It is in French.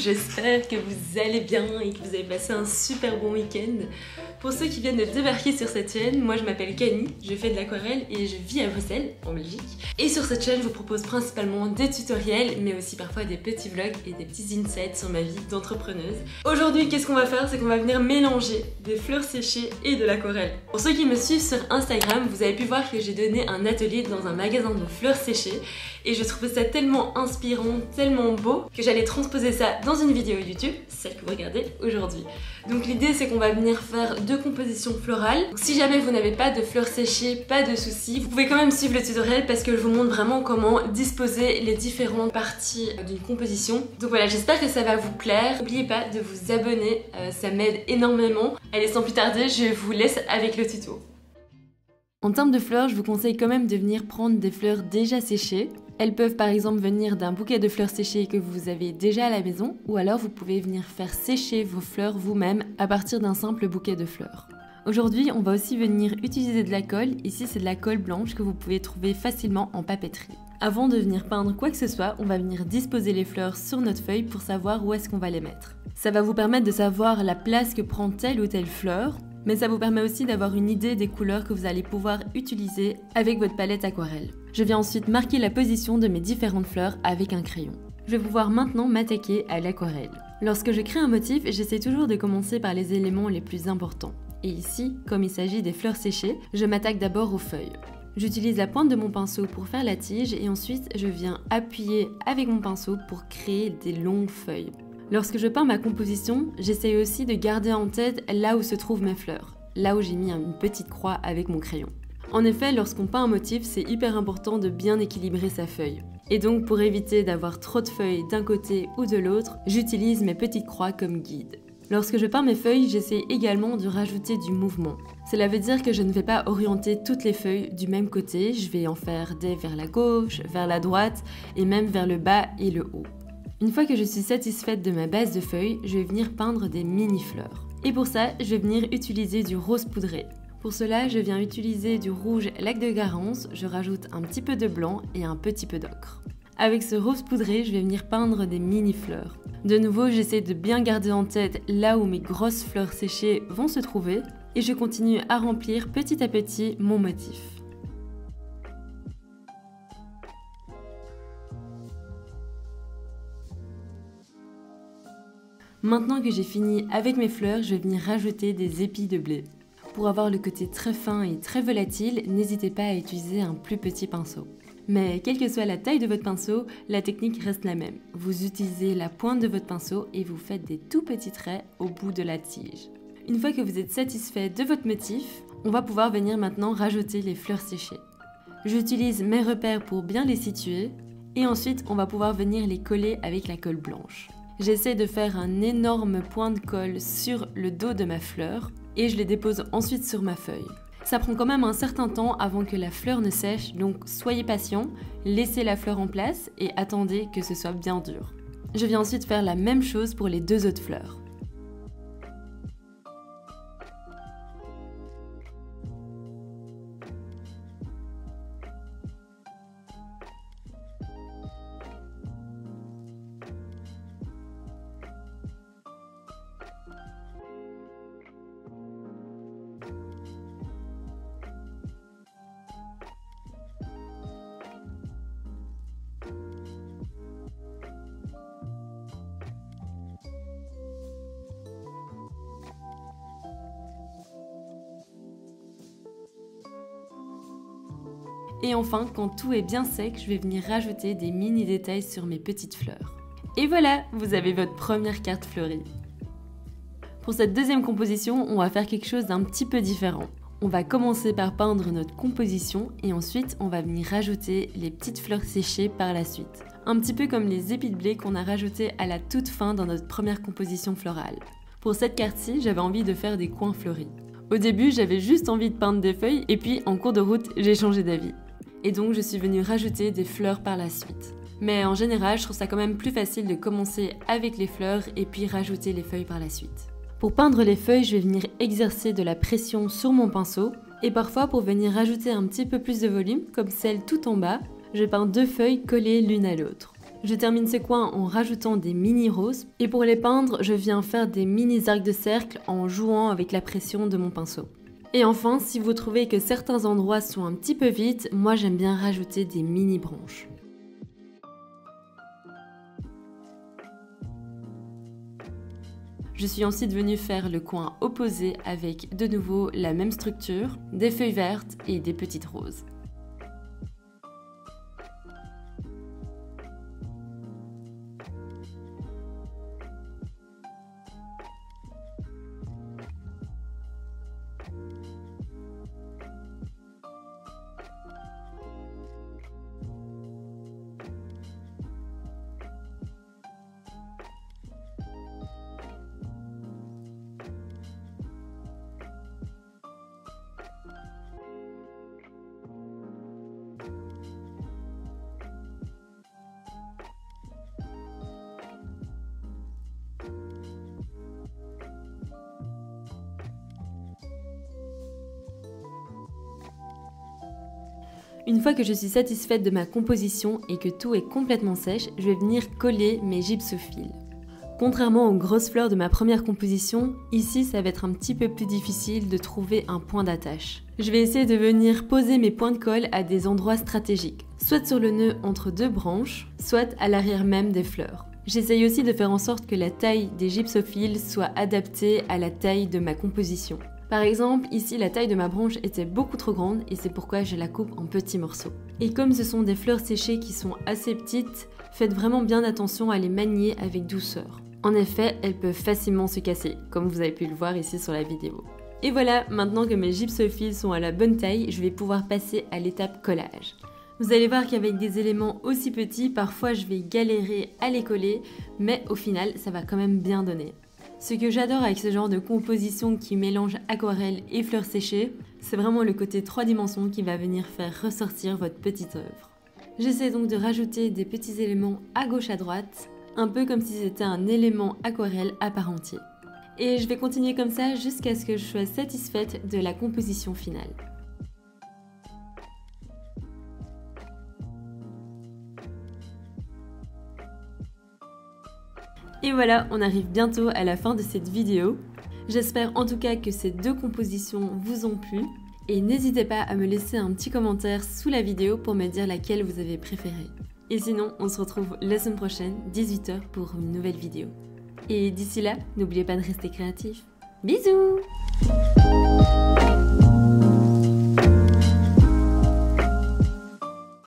j'espère que vous allez bien et que vous avez passé un super bon week-end. Pour ceux qui viennent de débarquer sur cette chaîne, moi je m'appelle Camille, je fais de l'aquarelle et je vis à Bruxelles, en Belgique. Et sur cette chaîne, je vous propose principalement des tutoriels, mais aussi parfois des petits vlogs et des petits insights sur ma vie d'entrepreneuse. Aujourd'hui, qu'est-ce qu'on va faire? C'est qu'on va venir mélanger des fleurs séchées et de l'aquarelle. Pour ceux qui me suivent sur Instagram, vous avez pu voir que j'ai donné un atelier dans un magasin de fleurs séchées et je trouvais ça tellement inspirant, tellement beau que j'allais transposer ça dans une vidéo YouTube, celle que vous regardez aujourd'hui. Donc l'idée c'est qu'on va venir faire deux compositions florales. Donc, si jamais vous n'avez pas de fleurs séchées, pas de soucis, vous pouvez quand même suivre le tutoriel parce que je vous montre vraiment comment disposer les différentes parties d'une composition. Donc voilà, j'espère que ça va vous plaire. N'oubliez pas de vous abonner, ça m'aide énormément. Allez, sans plus tarder, je vous laisse avec le tuto. En termes de fleurs, je vous conseille quand même de venir prendre des fleurs déjà séchées. Elles peuvent par exemple venir d'un bouquet de fleurs séchées que vous avez déjà à la maison, ou alors vous pouvez venir faire sécher vos fleurs vous-même à partir d'un simple bouquet de fleurs. Aujourd'hui, on va aussi venir utiliser de la colle. Ici, c'est de la colle blanche que vous pouvez trouver facilement en papeterie. Avant de venir peindre quoi que ce soit, on va venir disposer les fleurs sur notre feuille pour savoir où est-ce qu'on va les mettre. Ça va vous permettre de savoir la place que prend telle ou telle fleur, mais ça vous permet aussi d'avoir une idée des couleurs que vous allez pouvoir utiliser avec votre palette aquarelle. Je viens ensuite marquer la position de mes différentes fleurs avec un crayon. Je vais pouvoir maintenant m'attaquer à l'aquarelle. Lorsque je crée un motif, j'essaie toujours de commencer par les éléments les plus importants. Et ici, comme il s'agit des fleurs séchées, je m'attaque d'abord aux feuilles. J'utilise la pointe de mon pinceau pour faire la tige et ensuite je viens appuyer avec mon pinceau pour créer des longues feuilles. Lorsque je peins ma composition, j'essaye aussi de garder en tête là où se trouvent mes fleurs, là où j'ai mis une petite croix avec mon crayon. En effet, lorsqu'on peint un motif, c'est hyper important de bien équilibrer sa feuille. Et donc pour éviter d'avoir trop de feuilles d'un côté ou de l'autre, j'utilise mes petites croix comme guide. Lorsque je peins mes feuilles, j'essaie également de rajouter du mouvement. Cela veut dire que je ne vais pas orienter toutes les feuilles du même côté, je vais en faire des vers la gauche, vers la droite et même vers le bas et le haut. Une fois que je suis satisfaite de ma base de feuilles, je vais venir peindre des mini-fleurs. Et pour ça, je vais venir utiliser du rose poudré. Pour cela, je viens utiliser du rouge lac de Garance, je rajoute un petit peu de blanc et un petit peu d'ocre. Avec ce rose poudré, je vais venir peindre des mini-fleurs. De nouveau, j'essaie de bien garder en tête là où mes grosses fleurs séchées vont se trouver et je continue à remplir petit à petit mon motif. Maintenant que j'ai fini avec mes fleurs, je vais venir rajouter des épis de blé. Pour avoir le côté très fin et très volatile, n'hésitez pas à utiliser un plus petit pinceau. Mais quelle que soit la taille de votre pinceau, la technique reste la même. Vous utilisez la pointe de votre pinceau et vous faites des tout petits traits au bout de la tige. Une fois que vous êtes satisfait de votre motif, on va pouvoir venir maintenant rajouter les fleurs séchées. J'utilise mes repères pour bien les situer et ensuite on va pouvoir venir les coller avec la colle blanche. J'essaie de faire un énorme point de colle sur le dos de ma fleur et je les dépose ensuite sur ma feuille. Ça prend quand même un certain temps avant que la fleur ne sèche, donc soyez patient, laissez la fleur en place et attendez que ce soit bien dur. Je viens ensuite faire la même chose pour les deux autres fleurs. Et enfin, quand tout est bien sec, je vais venir rajouter des mini détails sur mes petites fleurs. Et voilà, vous avez votre première carte fleurie. Pour cette deuxième composition, on va faire quelque chose d'un petit peu différent. On va commencer par peindre notre composition et ensuite on va venir rajouter les petites fleurs séchées par la suite. Un petit peu comme les épis de blé qu'on a rajoutés à la toute fin dans notre première composition florale. Pour cette carte-ci, j'avais envie de faire des coins fleuris. Au début, j'avais juste envie de peindre des feuilles et puis en cours de route, j'ai changé d'avis. Et donc je suis venue rajouter des fleurs par la suite. Mais en général, je trouve ça quand même plus facile de commencer avec les fleurs et puis rajouter les feuilles par la suite. Pour peindre les feuilles, je vais venir exercer de la pression sur mon pinceau et parfois pour venir rajouter un petit peu plus de volume, comme celle tout en bas, je peins deux feuilles collées l'une à l'autre. Je termine ce coin en rajoutant des mini roses et pour les peindre, je viens faire des mini arcs de cercle en jouant avec la pression de mon pinceau. Et enfin, si vous trouvez que certains endroits sont un petit peu vides, moi j'aime bien rajouter des mini branches. Je suis ensuite venue faire le coin opposé avec de nouveau la même structure, des feuilles vertes et des petites roses. Une fois que je suis satisfaite de ma composition et que tout est complètement sèche, je vais venir coller mes gypsophiles. Contrairement aux grosses fleurs de ma première composition, ici ça va être un petit peu plus difficile de trouver un point d'attache. Je vais essayer de venir poser mes points de colle à des endroits stratégiques, soit sur le nœud entre deux branches, soit à l'arrière même des fleurs. J'essaye aussi de faire en sorte que la taille des gypsophiles soit adaptée à la taille de ma composition. Par exemple, ici la taille de ma branche était beaucoup trop grande et c'est pourquoi je la coupe en petits morceaux. Et comme ce sont des fleurs séchées qui sont assez petites, faites vraiment bien attention à les manier avec douceur. En effet, elles peuvent facilement se casser, comme vous avez pu le voir ici sur la vidéo. Et voilà, maintenant que mes gypsophiles sont à la bonne taille, je vais pouvoir passer à l'étape collage. Vous allez voir qu'avec des éléments aussi petits, parfois je vais galérer à les coller, mais au final, ça va quand même bien donner. Ce que j'adore avec ce genre de composition qui mélange aquarelle et fleurs séchées, c'est vraiment le côté 3 dimensions qui va venir faire ressortir votre petite œuvre. J'essaie donc de rajouter des petits éléments à gauche à droite, un peu comme si c'était un élément aquarelle à part entier. Et je vais continuer comme ça jusqu'à ce que je sois satisfaite de la composition finale. Et voilà, on arrive bientôt à la fin de cette vidéo. J'espère en tout cas que ces deux compositions vous ont plu. Et n'hésitez pas à me laisser un petit commentaire sous la vidéo pour me dire laquelle vous avez préférée. Et sinon, on se retrouve la semaine prochaine, 18 h pour une nouvelle vidéo. Et d'ici là, n'oubliez pas de rester créatif. Bisous!